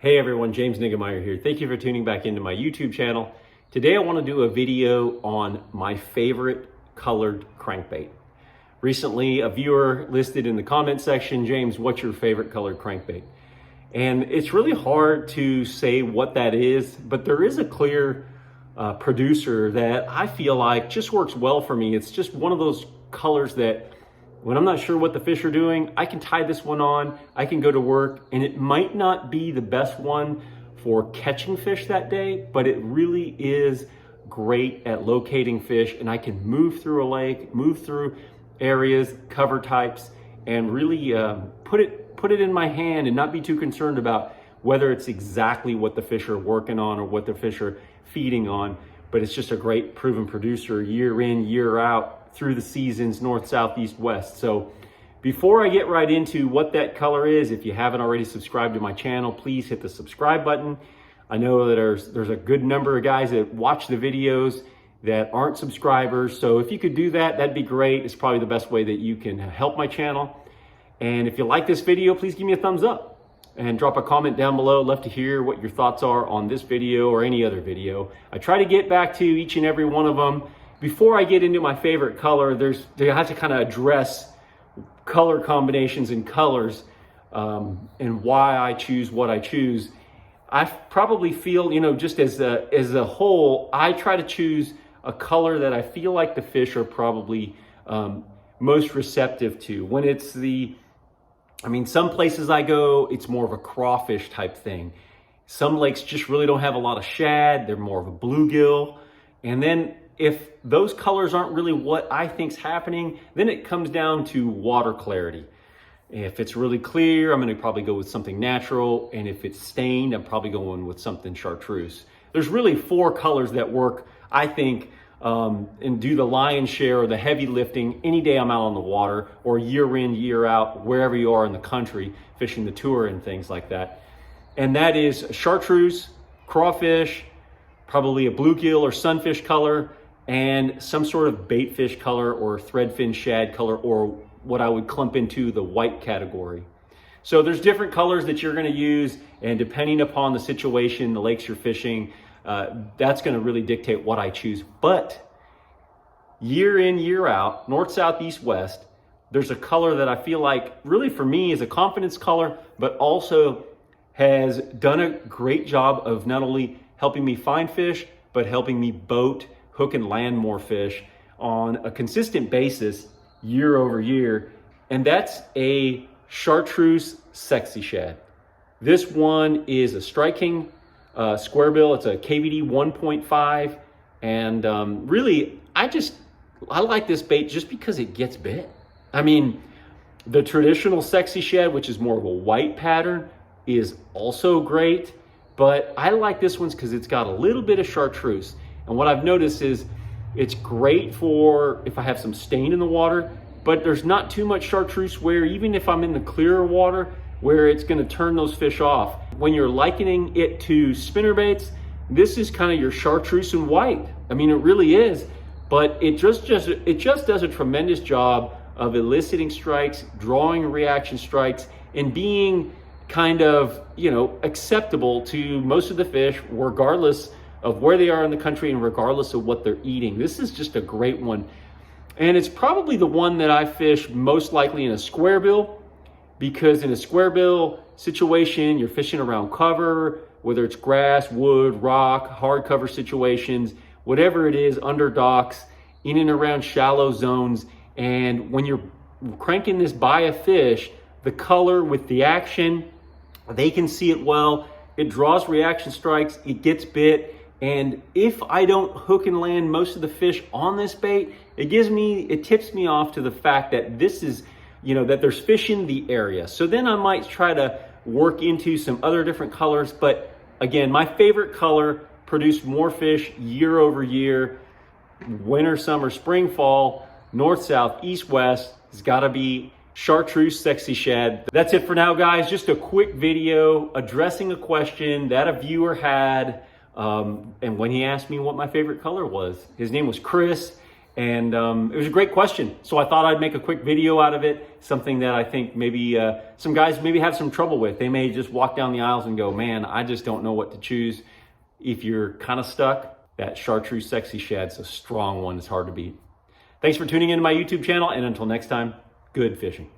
Hey everyone, James Niggemeyer here. Thank you for tuning back into my YouTube channel. Today I want to do a video on my favorite colored crankbait. Recently, a viewer listed in the comment section, James, what's your favorite colored crankbait? And it's really hard to say what that is, but there is a clear producer that I feel like just works well for me. It's just one of those colors that when I'm not sure what the fish are doing, I can tie this one on, I can go to work, and it might not be the best one for catching fish that day, but it really is great at locating fish, and I can move through a lake, move through areas, cover types, and really put it in my hand and not be too concerned about whether it's exactly what the fish are working on or what the fish are feeding on. But it's just a great proven producer year in, year out, through the seasons, north, south, east, west. So before I get right into what that color is, if you haven't already subscribed to my channel, please hit the subscribe button. I know that there's a good number of guys that watch the videos that aren't subscribers. So if you could do that, that'd be great. It's probably the best way that you can help my channel. And if you like this video, please give me a thumbs up and drop a comment down below. I'd love to hear what your thoughts are on this video or any other video. I try to get back to each and every one of them. Before I get into my favorite color, I have to kind of address color combinations and colors and why I choose what I choose. I probably feel, just as a whole, I try to choose a color that I feel like the fish are probably most receptive to. When it's some places I go, it's more of a crawfish type thing. Some lakes just really don't have a lot of shad. They're more of a bluegill. And then if those colors aren't really what I think's happening, then it comes down to water clarity. If it's really clear, I'm gonna probably go with something natural. And if it's stained, I'm probably going with something chartreuse. There's really 4 colors that work, I think, and do the lion's share or the heavy lifting any day I'm out on the water, or year in, year out, wherever you are in the country, fishing the tour and things like that. And that is chartreuse, crawfish, probably a bluegill or sunfish color, and some sort of baitfish color or threadfin shad color, or what I would clump into the white category. So there's different colors that you're gonna use, and depending upon the situation, the lakes you're fishing, that's gonna really dictate what I choose. But year in, year out, north, south, east, west, there's a color that I feel like really for me is a confidence color, but also has done a great job of not only helping me find fish, but helping me boat, hook and land more fish on a consistent basis year over year. And that's a chartreuse sexy shad. This one is a Strike King square bill. It's a KVD 1.5. And really, I like this bait just because it gets bit. I mean, the traditional sexy shad, which is more of a white pattern, is also great. But I like this one because it's got a little bit of chartreuse. And what I've noticed is it's great for if I have some stain in the water, but there's not too much chartreuse where even if I'm in the clearer water, where it's gonna turn those fish off. When you're likening it to spinnerbaits, this is kind of your chartreuse and white. I mean, it really is, but it just does a tremendous job of eliciting strikes, drawing reaction strikes, and being kind of, acceptable to most of the fish, regardless of where they are in the country and regardless of what they're eating. This is just a great one. And it's probably the one that I fish most likely in a square bill, because in a square bill situation, you're fishing around cover, whether it's grass, wood, rock, hard cover situations, whatever it is, under docks, in and around shallow zones. And when you're cranking this by a fish, the color with the action, they can see it well, it draws reaction strikes, it gets bit. And if I don't hook and land most of the fish on this bait, it tips me off to the fact that this is, that there's fish in the area. So then I might try to work into some other different colors. But again, my favorite color produced more fish year over year, winter, summer, spring, fall, north, south, east, west, has gotta be chartreuse sexy shad. That's it for now, guys. Just a quick video addressing a question that a viewer had. And when he asked me what my favorite color was, his name was Chris. And it was a great question. So I thought I'd make a quick video out of it, something that I think maybe some guys maybe have some trouble with. They may just walk down the aisles and go, man, I just don't know what to choose. If you're kind of stuck, that Chartreuse Sexy Shad's a strong one. It's hard to beat. Thanks for tuning into my YouTube channel, and until next time, good fishing.